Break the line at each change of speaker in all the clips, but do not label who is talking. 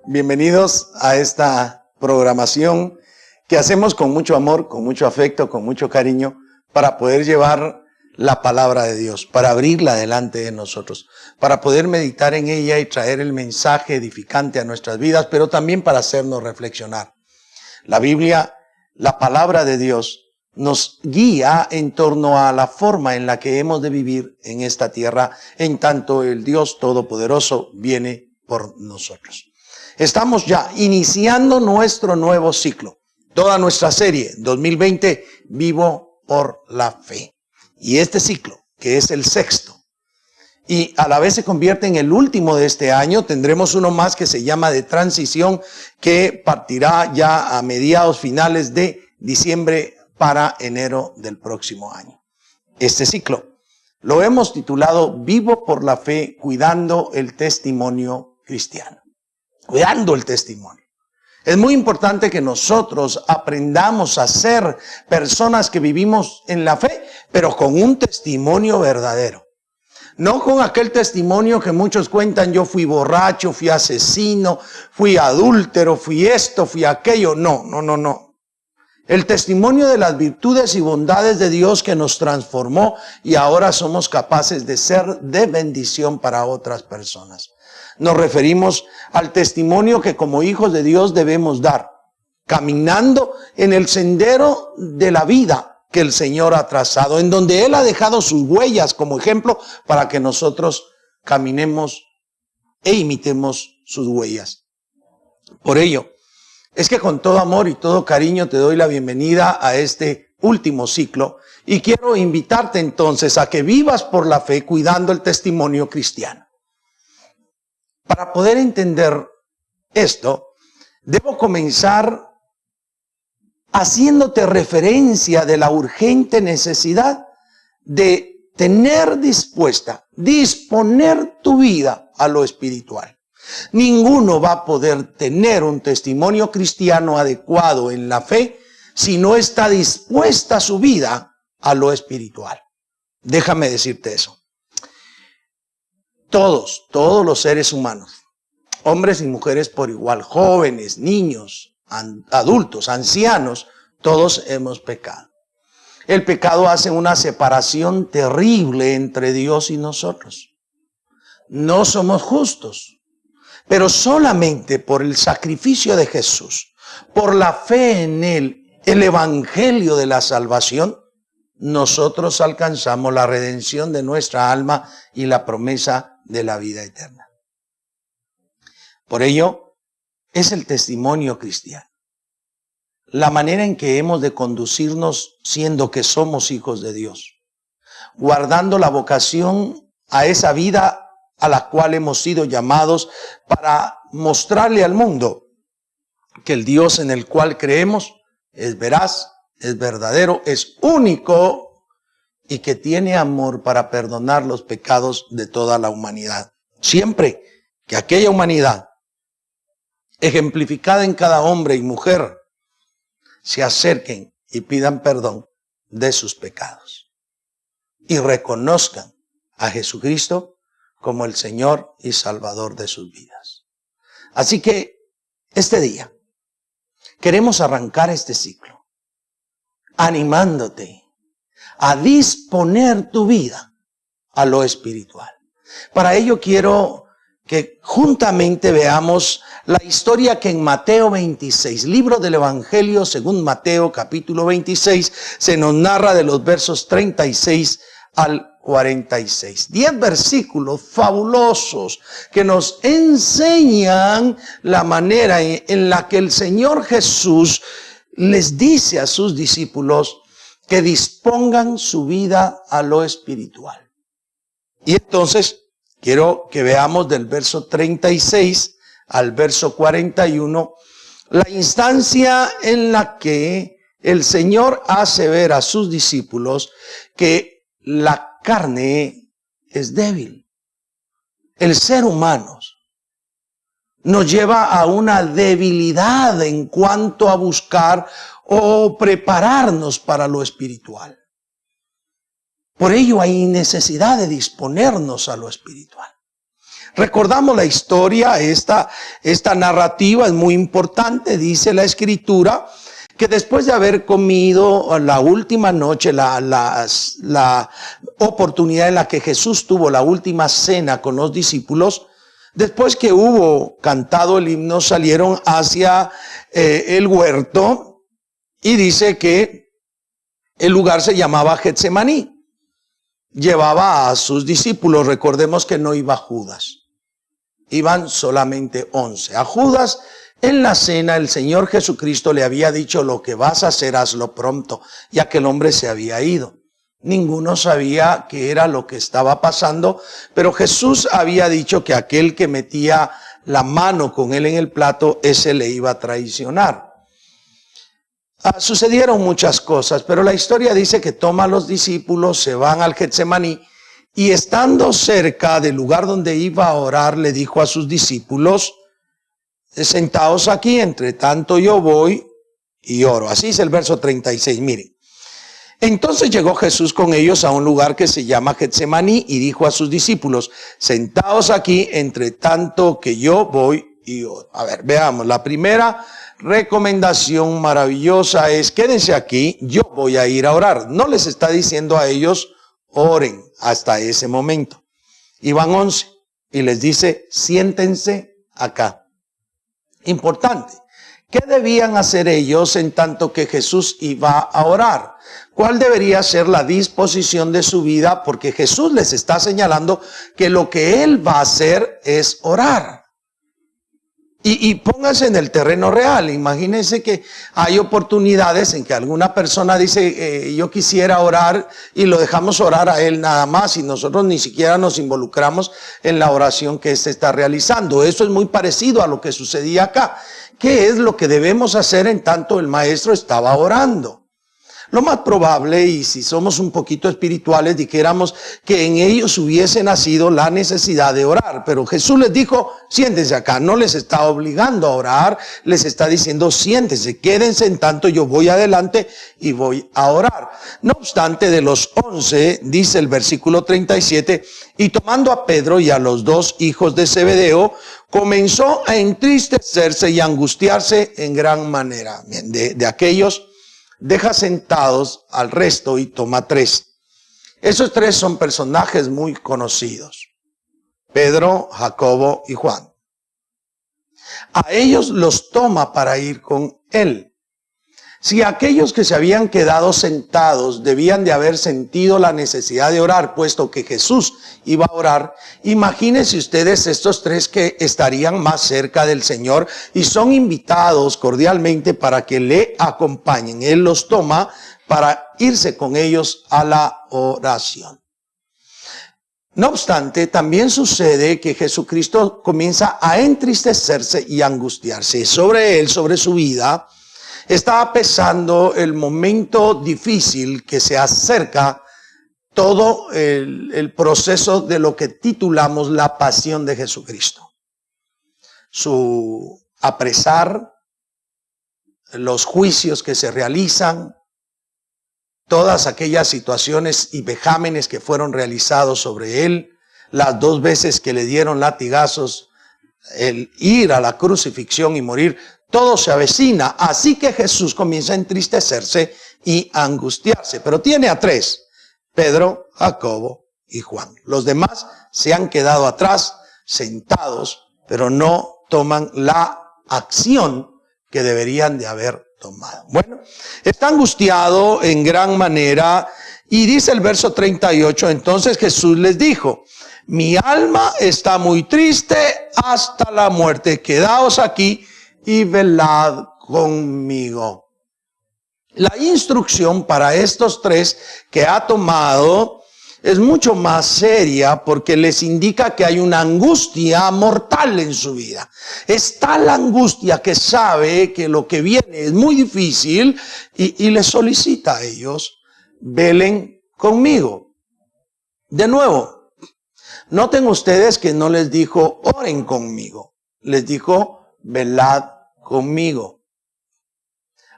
Bienvenidos a esta programación que hacemos con mucho amor, con mucho afecto, con mucho cariño, para poder llevar la palabra de Dios, para abrirla delante de nosotros, para poder meditar en ella y traer el mensaje edificante a nuestras vidas, pero también para hacernos reflexionar. La Biblia, la palabra de Dios, nos guía en torno a la forma en la que hemos de vivir en esta tierra, en tanto el Dios Todopoderoso viene por nosotros. Estamos ya iniciando nuestro nuevo ciclo, toda nuestra serie 2020, Vivo por la Fe. Y este ciclo, que es el sexto, y a la vez se convierte en el último de este año, tendremos uno más que se llama de transición, que partirá ya a mediados finales de diciembre para enero del próximo año. Este ciclo lo hemos titulado Vivo por la Fe, cuidando el testimonio cristiano. Cuidando el testimonio. Es muy importante que nosotros aprendamos a ser personas que vivimos en la fe, pero con un testimonio verdadero. No con aquel testimonio que muchos cuentan, yo fui borracho, fui asesino, fui adúltero, fui esto, fui aquello. No. El testimonio de las virtudes y bondades de Dios que nos transformó y ahora somos capaces de ser de bendición para otras personas. Nos referimos al testimonio que como hijos de Dios debemos dar, caminando en el sendero de la vida que el Señor ha trazado, en donde Él ha dejado sus huellas como ejemplo para que nosotros caminemos e imitemos sus huellas. Por ello, es que con todo amor y todo cariño te doy la bienvenida a este último ciclo y quiero invitarte entonces a que vivas por la fe cuidando el testimonio cristiano. Para poder entender esto, debo comenzar haciéndote referencia de la urgente necesidad de tener disponer tu vida a lo espiritual. Ninguno va a poder tener un testimonio cristiano adecuado en la fe si no está dispuesta su vida a lo espiritual. Déjame decirte eso. Todos los seres humanos, hombres y mujeres por igual, jóvenes, niños, adultos, ancianos, todos hemos pecado. El pecado hace una separación terrible entre Dios y nosotros. No somos justos. Pero solamente por el sacrificio de Jesús, por la fe en Él, el evangelio de la salvación, nosotros alcanzamos la redención de nuestra alma y la promesa de la vida eterna. Por ello, es el testimonio cristiano. La manera en que hemos de conducirnos siendo que somos hijos de Dios, guardando la vocación a esa vida a la cual hemos sido llamados para mostrarle al mundo que el Dios en el cual creemos es veraz, es verdadero, es único y que tiene amor para perdonar los pecados de toda la humanidad. Siempre que aquella humanidad, ejemplificada en cada hombre y mujer, se acerquen y pidan perdón de sus pecados y reconozcan a Jesucristo como el Señor y Salvador de sus vidas. Así que este día queremos arrancar este ciclo animándote a disponer tu vida a lo espiritual. Para ello quiero que juntamente veamos la historia que en Mateo 26, libro del Evangelio según Mateo capítulo 26, se nos narra de los versos 36 al 46. 10 versículos fabulosos que nos enseñan la manera en la que el Señor Jesús les dice a sus discípulos que dispongan su vida a lo espiritual. Y entonces quiero que veamos del verso 36 al verso 41 la instancia en la que el Señor hace ver a sus discípulos que la carne es débil. El ser humano nos lleva a una debilidad en cuanto a buscar o prepararnos para lo espiritual. Por ello hay necesidad de disponernos a lo espiritual. Recordamos la historia, esta narrativa es muy importante. Dice la Escritura que después de haber comido la última noche, la oportunidad en la que Jesús tuvo la última cena con los discípulos, después que hubo cantado el himno, salieron hacia el huerto, y dice que el lugar se llamaba Getsemaní. Llevaba a sus discípulos, recordemos que no iba Judas, iban solamente 11. A Judas, en la cena, el Señor Jesucristo le había dicho: lo que vas a hacer, hazlo pronto, ya que el hombre se había ido. Ninguno sabía qué era lo que estaba pasando, pero Jesús había dicho que aquel que metía la mano con él en el plato, ese le iba a traicionar. Sucedieron muchas cosas, pero la historia dice que toma a los discípulos, se van al Getsemaní, y estando cerca del lugar donde iba a orar, le dijo a sus discípulos: sentaos aquí, entre tanto yo voy y oro. Así es el verso 36, miren. Entonces llegó Jesús con ellos a un lugar que se llama Getsemaní y dijo a sus discípulos: sentaos aquí, entre tanto que yo voy y oro. A ver, veamos, la primera recomendación maravillosa es: quédense aquí, yo voy a ir a orar. No les está diciendo a ellos: oren hasta ese momento. Iban 11 y les dice: siéntense acá. Importante. ¿Qué debían hacer ellos en tanto que Jesús iba a orar? ¿Cuál debería ser la disposición de su vida? Porque Jesús les está señalando que lo que Él va a hacer es orar. Y pónganse en el terreno real. Imagínense que hay oportunidades en que alguna persona dice: yo quisiera orar, y lo dejamos orar a él nada más, y nosotros ni siquiera nos involucramos en la oración que éste está realizando. Eso es muy parecido a lo que sucedía acá. ¿Qué es lo que debemos hacer en tanto el maestro estaba orando? Lo más probable, y si somos un poquito espirituales, dijéramos que en ellos hubiese nacido la necesidad de orar. Pero Jesús les dijo: siéntense acá. No les está obligando a orar, les está diciendo: siéntense, quédense en tanto yo voy adelante y voy a orar. No obstante, de los 11, dice el versículo 37, y tomando a Pedro y a los 2 hijos de Zebedeo, comenzó a entristecerse y a angustiarse en gran manera. Bien, de aquellos, deja sentados al resto y toma 3. Esos 3 son personajes muy conocidos: Pedro, Jacobo y Juan. A ellos los toma para ir con él. Si aquellos que se habían quedado sentados debían de haber sentido la necesidad de orar, puesto que Jesús iba a orar, imagínense ustedes estos 3 que estarían más cerca del Señor y son invitados cordialmente para que le acompañen. Él los toma para irse con ellos a la oración. No obstante, también sucede que Jesucristo comienza a entristecerse y a angustiarse. Sobre él, sobre su vida, estaba pesando el momento difícil que se acerca, todo el proceso de lo que titulamos la pasión de Jesucristo. Su apresar, los juicios que se realizan, todas aquellas situaciones y vejámenes que fueron realizados sobre él, las 2 veces que le dieron latigazos, el ir a la crucifixión y morir, todo se avecina. Así que Jesús comienza a entristecerse y a angustiarse. Pero tiene a 3, Pedro, Jacobo y Juan. Los demás se han quedado atrás, sentados, pero no toman la acción que deberían de haber tomado. Bueno, está angustiado en gran manera, y dice el verso 38, entonces Jesús les dijo: mi alma está muy triste hasta la muerte, quedaos aquí y velad conmigo. La instrucción para estos 3 que ha tomado es mucho más seria, porque les indica que hay una angustia mortal en su vida. Es tal la angustia que sabe que lo que viene es muy difícil, y les solicita a ellos: velen conmigo. De nuevo, noten ustedes que no les dijo: oren conmigo. Les dijo: velad conmigo.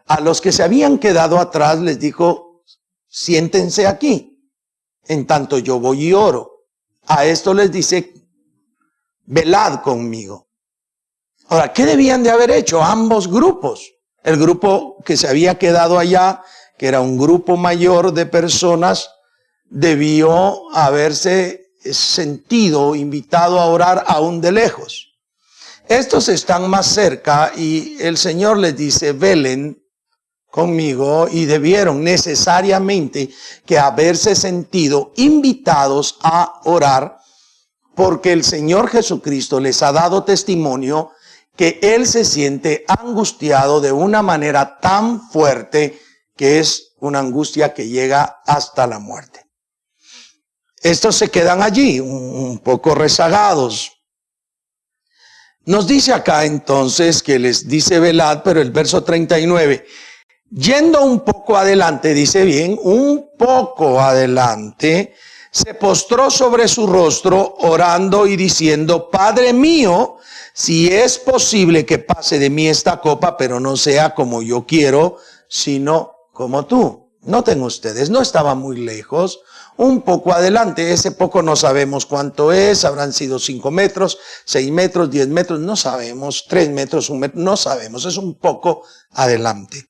A los que se habían quedado atrás les dijo: siéntense aquí. en tanto yo voy y oro. A esto les dice, velad conmigo. Ahora, ¿qué debían de haber hecho ambos grupos? El grupo que se había quedado allá, que era un grupo mayor de personas, debió haberse sentido invitado a orar aún de lejos. Estos están más cerca y el Señor les dice, velen conmigo, y debieron necesariamente que haberse sentido invitados a orar, porque el Señor Jesucristo les ha dado testimonio que Él se siente angustiado de una manera tan fuerte que es una angustia que llega hasta la muerte. Estos se quedan allí un poco rezagados. Nos dice acá entonces que les dice velad, pero el verso 39, yendo un poco adelante, dice bien, un poco adelante, se postró sobre su rostro orando y diciendo, Padre mío, si es posible que pase de mí esta copa, pero no sea como yo quiero, sino como tú. Noten ustedes, no estaba muy lejos, un poco adelante, ese poco no sabemos cuánto es, habrán sido 5 metros, 6 metros, 10 metros, no sabemos, 3 metros, 1 metro, no sabemos, es un poco adelante.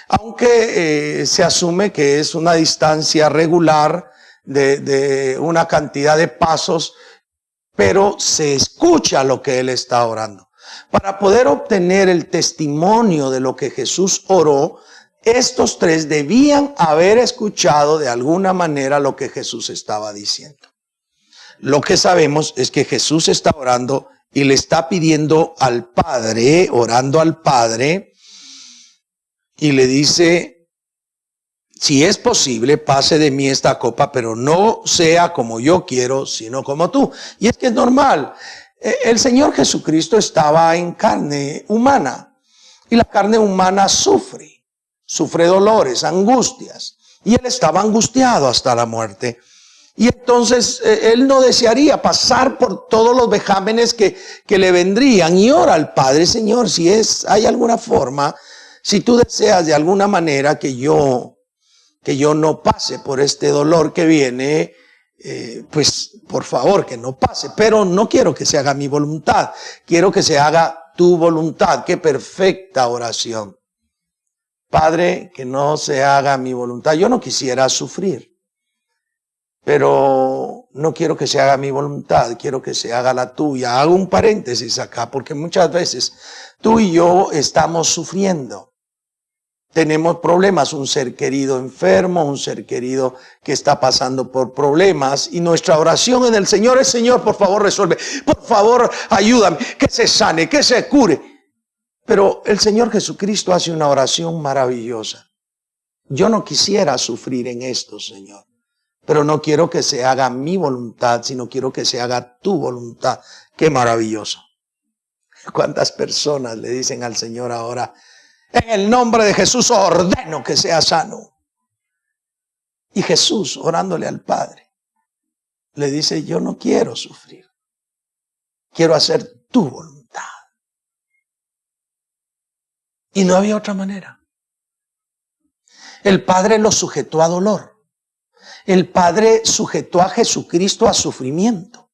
Aunque se asume que es una distancia regular de una cantidad de pasos, pero se escucha lo que él está orando. Para poder obtener el testimonio de lo que Jesús oró, estos tres debían haber escuchado de alguna manera lo que Jesús estaba diciendo. Lo que sabemos es que Jesús está orando y le está pidiendo al Padre, orando al Padre, y le dice, si es posible, pase de mí esta copa, pero no sea como yo quiero, sino como tú. Y es que es normal. El Señor Jesucristo estaba en carne humana, y la carne humana sufre dolores, angustias, y él estaba angustiado hasta la muerte. Y entonces él no desearía pasar por todos los vejámenes que le vendrían, y ora al Padre, Señor, si hay alguna forma, si tú deseas de alguna manera que yo no pase por este dolor que viene, pues por favor que no pase, pero no quiero que se haga mi voluntad, quiero que se haga tu voluntad. Qué perfecta oración. Padre, que no se haga mi voluntad. Yo no quisiera sufrir, pero no quiero que se haga mi voluntad, quiero que se haga la tuya. Hago un paréntesis acá, porque muchas veces tú y yo estamos sufriendo. Tenemos problemas, un ser querido enfermo, un ser querido que está pasando por problemas, y nuestra oración en el Señor es, Señor, por favor resuelve, por favor ayúdame, que se sane, que se cure. Pero el Señor Jesucristo hace una oración maravillosa. Yo no quisiera sufrir en esto, Señor, pero no quiero que se haga mi voluntad, sino quiero que se haga tu voluntad. Qué maravilloso. ¿Cuántas personas le dicen al Señor ahora, en el nombre de Jesús ordeno que sea sano? Y Jesús, orándole al Padre, le dice, yo no quiero sufrir, quiero hacer tu voluntad. Y no había otra manera. El Padre lo sujetó a dolor. El Padre sujetó a Jesucristo a sufrimiento.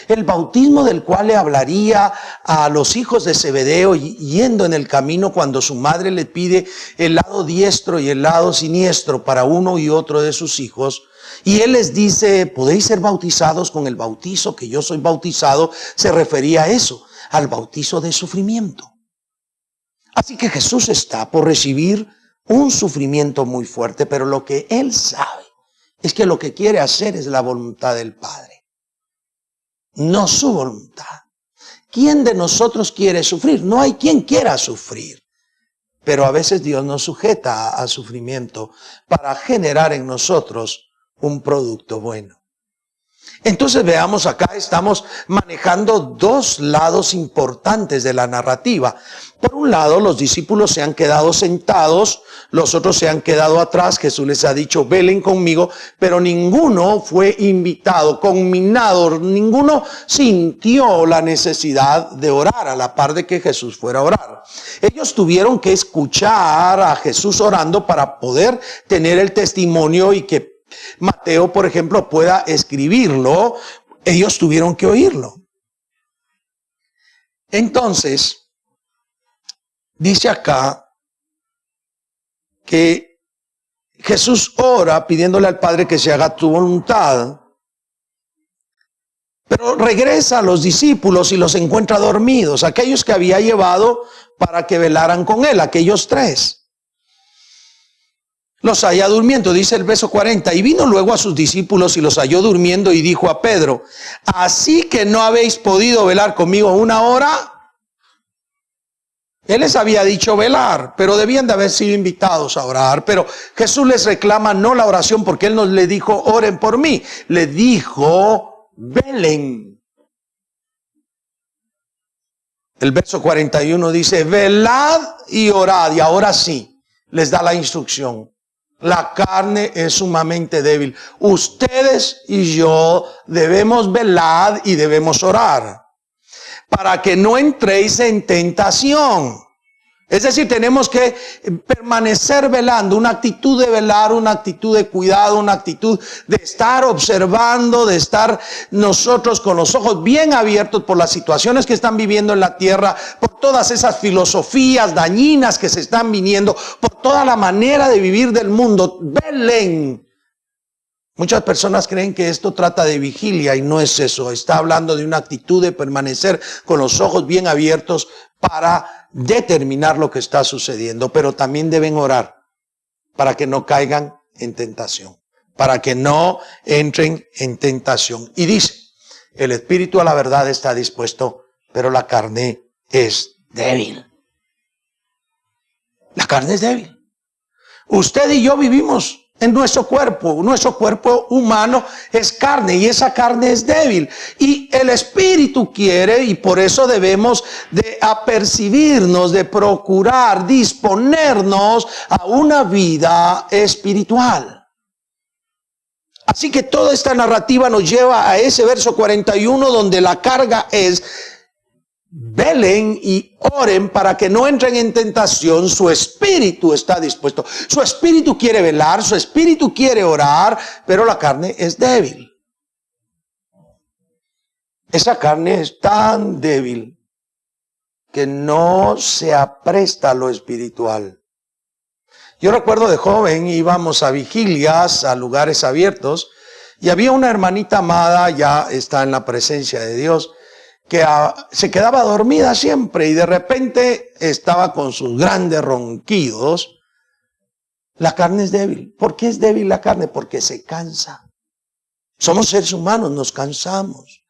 El bautismo del cual le hablaría a los hijos de Zebedeo yendo en el camino cuando su madre le pide el lado diestro y el lado siniestro para uno y otro de sus hijos, y él les dice, podéis ser bautizados con el bautizo que yo soy bautizado, se refería a eso, al bautizo de sufrimiento. Así que Jesús está por recibir un sufrimiento muy fuerte, pero lo que él sabe es que lo que quiere hacer es la voluntad del Padre, no su voluntad. ¿Quién de nosotros quiere sufrir? No hay quien quiera sufrir, pero a veces Dios nos sujeta a sufrimiento para generar en nosotros un producto bueno. Entonces veamos acá, estamos manejando dos lados importantes de la narrativa. Por un lado, los discípulos se han quedado sentados, los otros se han quedado atrás. Jesús les ha dicho, velen conmigo, pero ninguno fue invitado, conminado, ninguno sintió la necesidad de orar a la par de que Jesús fuera a orar. Ellos tuvieron que escuchar a Jesús orando para poder tener el testimonio y que Mateo, por ejemplo, pueda escribirlo, ellos tuvieron que oírlo. Entonces, dice acá que Jesús ora pidiéndole al Padre que se haga tu voluntad, pero regresa a los discípulos y los encuentra dormidos, aquellos que había llevado para que velaran con él, aquellos 3. Los halla durmiendo, dice el verso 40, y vino luego a sus discípulos y los halló durmiendo y dijo a Pedro, ¿así que no habéis podido velar conmigo 1 hora? Él les había dicho velar, pero debían de haber sido invitados a orar. Pero Jesús les reclama no la oración, porque Él no le dijo oren por mí. Le dijo velen. El verso 41 dice velad y orad. Y ahora sí, les da la instrucción. La carne es sumamente débil. Ustedes y yo debemos velar y debemos orar, para que no entréis en tentación. Es decir, tenemos que permanecer velando, una actitud de velar, una actitud de cuidado, una actitud de estar observando, de estar nosotros con los ojos bien abiertos por las situaciones que están viviendo en la tierra, por todas esas filosofías dañinas que se están viniendo, por toda la manera de vivir del mundo. Velen. Muchas personas creen que esto trata de vigilia y no es eso. Está hablando de una actitud de permanecer con los ojos bien abiertos para determinar lo que está sucediendo. Pero también deben orar para que no caigan en tentación, para que no entren en tentación. Y dice, el espíritu a la verdad está dispuesto, pero la carne es débil. La carne es débil. Usted y yo vivimos en nuestro cuerpo humano es carne y esa carne es débil. Y el espíritu quiere, y por eso debemos de apercibirnos, de procurar, disponernos a una vida espiritual. Así que toda esta narrativa nos lleva a ese verso 41 donde la carga es velen y oren para que no entren en tentación. Su espíritu está dispuesto. Su espíritu quiere velar, su espíritu quiere orar, pero la carne es débil. Esa carne es tan débil que no se apresta a lo espiritual. Yo recuerdo de joven íbamos a vigilias, a lugares abiertos, y había una hermanita amada, ya está en la presencia de Dios, que se quedaba dormida siempre y de repente estaba con sus grandes ronquidos. La carne es débil. ¿Por qué es débil la carne? Porque se cansa. Somos seres humanos, nos cansamos.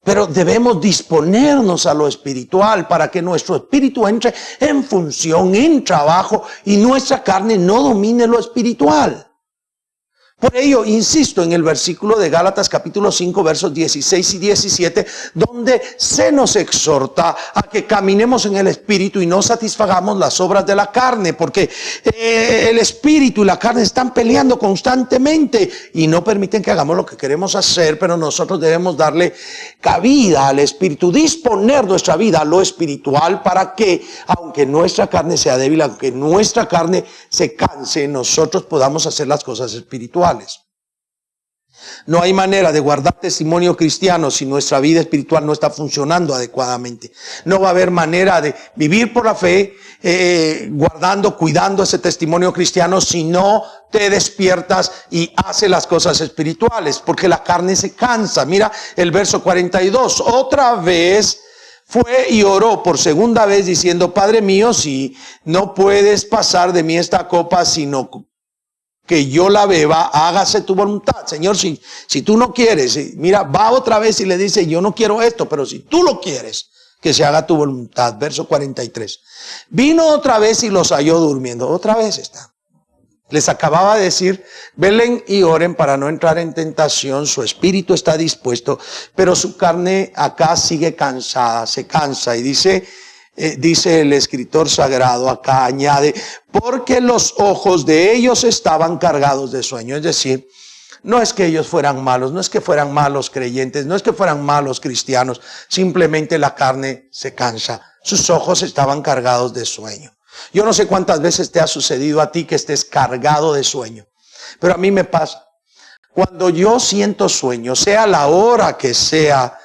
Pero debemos disponernos a lo espiritual para que nuestro espíritu entre en función, en trabajo y nuestra carne no domine lo espiritual. Por ello, insisto en el versículo de Gálatas capítulo 5, versos 16 y 17, donde se nos exhorta a que caminemos en el espíritu y no satisfagamos las obras de la carne, porque el espíritu y la carne están peleando constantemente y no permiten que hagamos lo que queremos hacer, pero nosotros debemos darle cabida al espíritu, disponer nuestra vida a lo espiritual para que, aunque nuestra carne sea débil, aunque nuestra carne se canse, nosotros podamos hacer las cosas espirituales. No hay manera de guardar testimonio cristiano si nuestra vida espiritual no está funcionando adecuadamente. No va a haber manera de vivir por la fe, guardando, cuidando ese testimonio cristiano si no te despiertas y haces las cosas espirituales, porque la carne se cansa. Mira el verso 42, otra vez fue y oró por segunda vez diciendo, Padre mío, si no puedes pasar de mí esta copa, sino que yo la beba, hágase tu voluntad. Señor, si tú no quieres, mira, va otra vez y le dice, yo no quiero esto, pero si tú lo quieres, que se haga tu voluntad. Verso 43. Vino otra vez y los halló durmiendo. Otra vez está. Les acababa de decir, velen y oren para no entrar en tentación. Su espíritu está dispuesto, pero su carne acá sigue cansada, se cansa. Y dice el escritor sagrado acá, añade, porque los ojos de ellos estaban cargados de sueño. Es decir, no es que ellos fueran malos, no es que fueran malos creyentes, no es que fueran malos cristianos, simplemente la carne se cansa. Sus ojos estaban cargados de sueño. Yo no sé cuántas veces te ha sucedido a ti que estés cargado de sueño. Pero a mí me pasa. Cuando yo siento sueño, sea la hora que sea,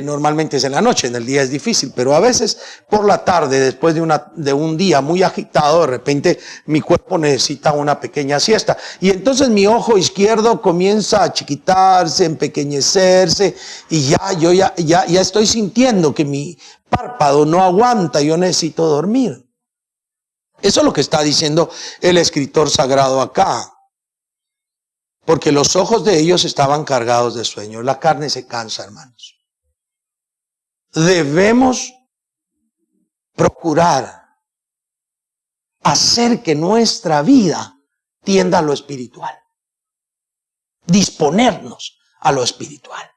normalmente es en la noche, en el día es difícil, pero a veces por la tarde, después de un día muy agitado, de repente mi cuerpo necesita una pequeña siesta. Y entonces mi ojo izquierdo comienza a chiquitarse, empequeñecerse, y ya estoy sintiendo que mi párpado no aguanta, yo necesito dormir. Eso es lo que está diciendo el escritor sagrado acá. Porque los ojos de ellos estaban cargados de sueño. La carne se cansa, hermanos. Debemos procurar hacer que nuestra vida tienda a lo espiritual. Disponernos a lo espiritual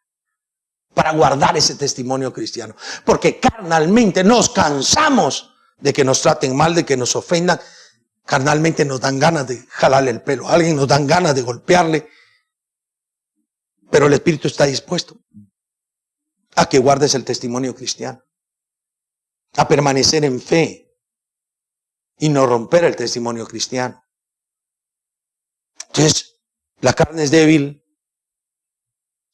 para guardar ese testimonio cristiano. Porque carnalmente nos cansamos de que nos traten mal, de que nos ofendan. Carnalmente nos dan ganas de jalarle el pelo a alguien, nos dan ganas de golpearle. Pero el Espíritu está dispuesto a que guardes el testimonio cristiano, a permanecer en fe y no romper el testimonio cristiano. Entonces, la carne es débil,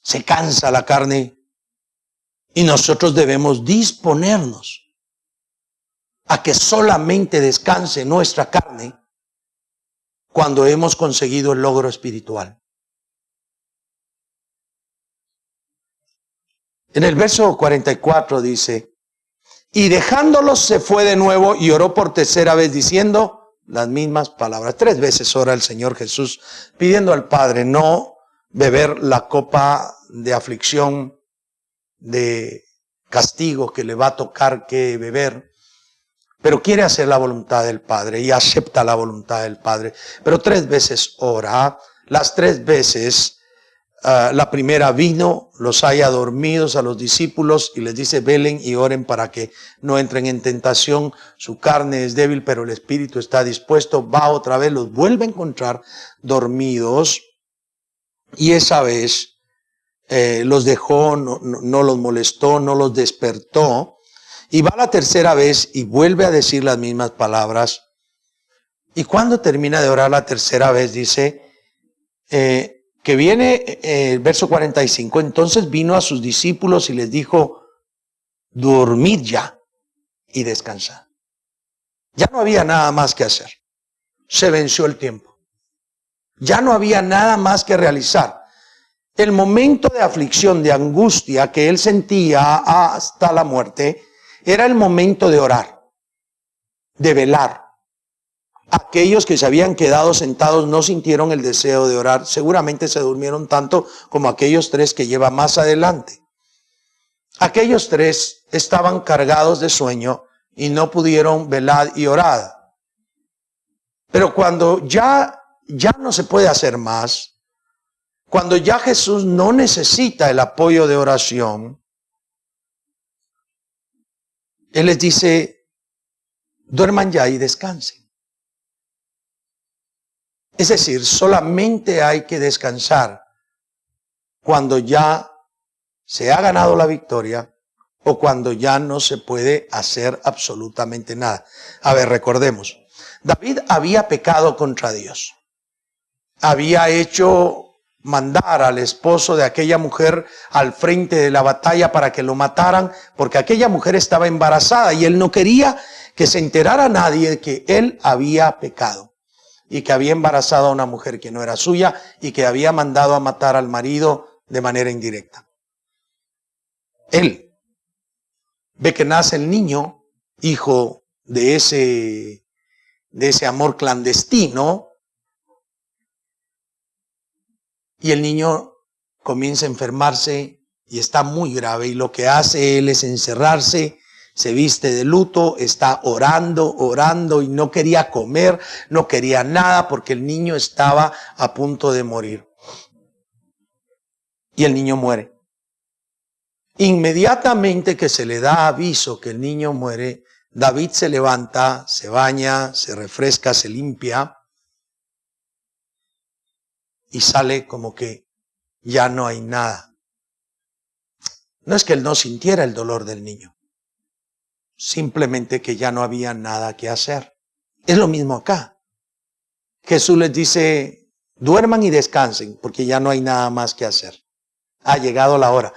se cansa la carne y nosotros debemos disponernos a que solamente descanse nuestra carne cuando hemos conseguido el logro espiritual. En el verso 44 dice, y dejándolos se fue de nuevo y oró por tercera vez diciendo las mismas palabras. 3 veces ora el Señor Jesús pidiendo al Padre no beber la copa de aflicción, de castigo que le va a tocar que beber. Pero quiere hacer la voluntad del Padre y acepta la voluntad del Padre. Pero 3 veces ora, las 3 veces, la primera vino, los halla dormidos a los discípulos y les dice, velen y oren para que no entren en tentación. Su carne es débil, pero el espíritu está dispuesto. Va otra vez, los vuelve a encontrar dormidos y esa vez los dejó, no los molestó, no los despertó. Y va la tercera vez y vuelve a decir las mismas palabras. Y cuando termina de orar la tercera vez, dice que viene el verso 45. Entonces vino a sus discípulos y les dijo, dormid ya y descansad. Ya no había nada más que hacer. Se venció el tiempo. Ya no había nada más que realizar. El momento de aflicción, de angustia que él sentía hasta la muerte, era el momento de orar, de velar. Aquellos que se habían quedado sentados no sintieron el deseo de orar. Seguramente se durmieron tanto como aquellos 3 que lleva más adelante. Aquellos 3 estaban cargados de sueño y no pudieron velar y orar. Pero cuando ya no se puede hacer más, cuando ya Jesús no necesita el apoyo de oración, Él les dice, duerman ya y descansen. Es decir, solamente hay que descansar cuando ya se ha ganado la victoria o cuando ya no se puede hacer absolutamente nada. A ver, recordemos, David había pecado contra Dios. Había hecho mandar al esposo de aquella mujer al frente de la batalla para que lo mataran, porque aquella mujer estaba embarazada y él no quería que se enterara nadie de que él había pecado y que había embarazado a una mujer que no era suya y que había mandado a matar al marido de manera indirecta. Él ve que nace el niño, hijo de ese amor clandestino, y el niño comienza a enfermarse y está muy grave, y lo que hace él es encerrarse, se viste de luto, está orando y no quería comer, no quería nada porque el niño estaba a punto de morir. Y el niño muere. Inmediatamente que se le da aviso que el niño muere, David se levanta, se baña, se refresca, se limpia y sale como que ya no hay nada. No es que él no sintiera el dolor del niño, simplemente que ya no había nada que hacer. Es lo mismo acá. Jesús les dice, Duerman y descansen, porque ya no hay nada más que hacer. Ha llegado la hora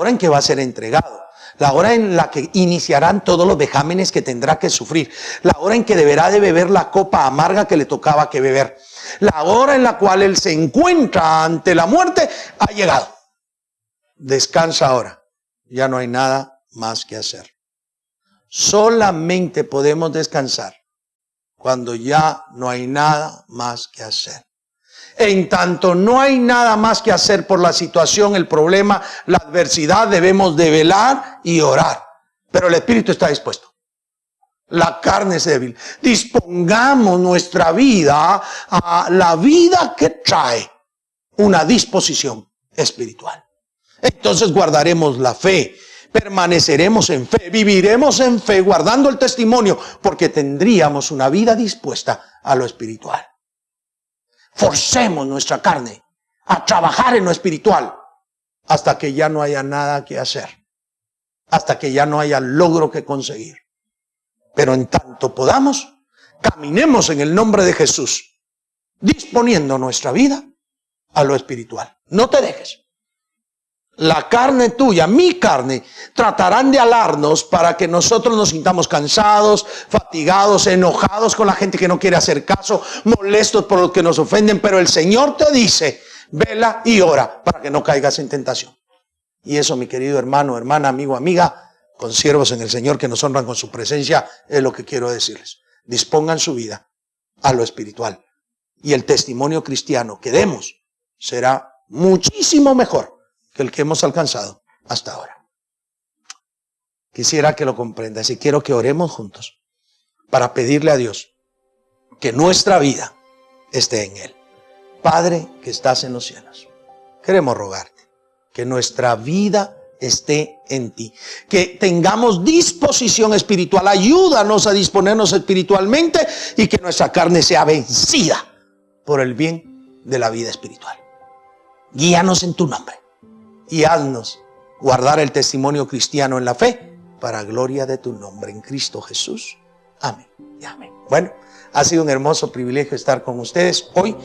en que va a ser entregado, la hora en la que iniciarán todos los vejámenes que tendrá que sufrir, la hora en que deberá de beber la copa amarga que le tocaba que beber, la hora en la cual él se encuentra ante la muerte, ha llegado. Descansa ahora, ya no hay nada más que hacer. Solamente podemos descansar cuando ya no hay nada más que hacer. En tanto no hay nada más que hacer por la situación, el problema, la adversidad, debemos de velar y orar. Pero el espíritu está dispuesto. La carne es débil. Dispongamos nuestra vida a la vida que trae una disposición espiritual. Entonces guardaremos la fe, permaneceremos en fe, viviremos en fe, guardando el testimonio, porque tendríamos una vida dispuesta a lo espiritual. Forcemos nuestra carne a trabajar en lo espiritual hasta que ya no haya nada que hacer, hasta que ya no haya logro que conseguir. Pero en tanto podamos, caminemos en el nombre de Jesús, disponiendo nuestra vida a lo espiritual. No te dejes. La carne tuya, mi carne, tratarán de alarnos para que nosotros nos sintamos cansados, fatigados, enojados con la gente que no quiere hacer caso, molestos por los que nos ofenden. Pero el Señor te dice, vela y ora para que no caigas en tentación. Y eso, mi querido hermano, hermana, amigo, amiga, consiervos en el Señor que nos honran con su presencia, es lo que quiero decirles. Dispongan su vida a lo espiritual. Y el testimonio cristiano que demos será muchísimo mejor que el que hemos alcanzado hasta ahora. Quisiera que lo comprendas y quiero que oremos juntos para pedirle a Dios que nuestra vida esté en Él. Padre que estás en los cielos, queremos rogarte que nuestra vida esté en ti, que tengamos disposición espiritual, ayúdanos a disponernos espiritualmente y que nuestra carne sea vencida por el bien de la vida espiritual. Guíanos en tu nombre y haznos guardar el testimonio cristiano en la fe para gloria de tu nombre en Cristo Jesús. Amén y amén. Bueno, ha sido un hermoso privilegio estar con ustedes. Hoy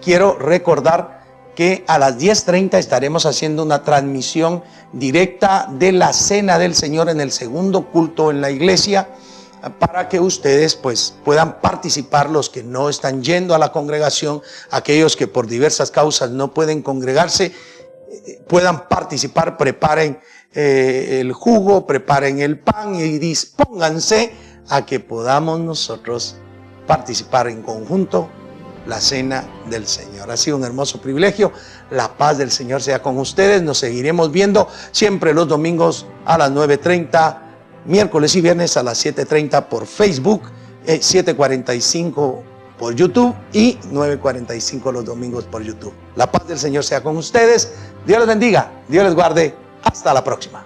quiero recordar que a las 10:30 estaremos haciendo una transmisión directa de la Cena del Señor en el segundo culto en la iglesia, para que ustedes pues puedan participar, los que no están yendo a la congregación, aquellos que por diversas causas no pueden congregarse, puedan participar. Preparen el jugo, preparen el pan y dispónganse a que podamos nosotros participar en conjunto la Cena del Señor. Ha sido un hermoso privilegio. La paz del Señor sea con ustedes. Nos seguiremos viendo siempre los domingos a las 9:30, miércoles y viernes a las 7:30 por Facebook, 7:45 por YouTube y 9:45 los domingos por YouTube. La paz del Señor sea con ustedes. Dios les bendiga, Dios les guarde. Hasta la próxima.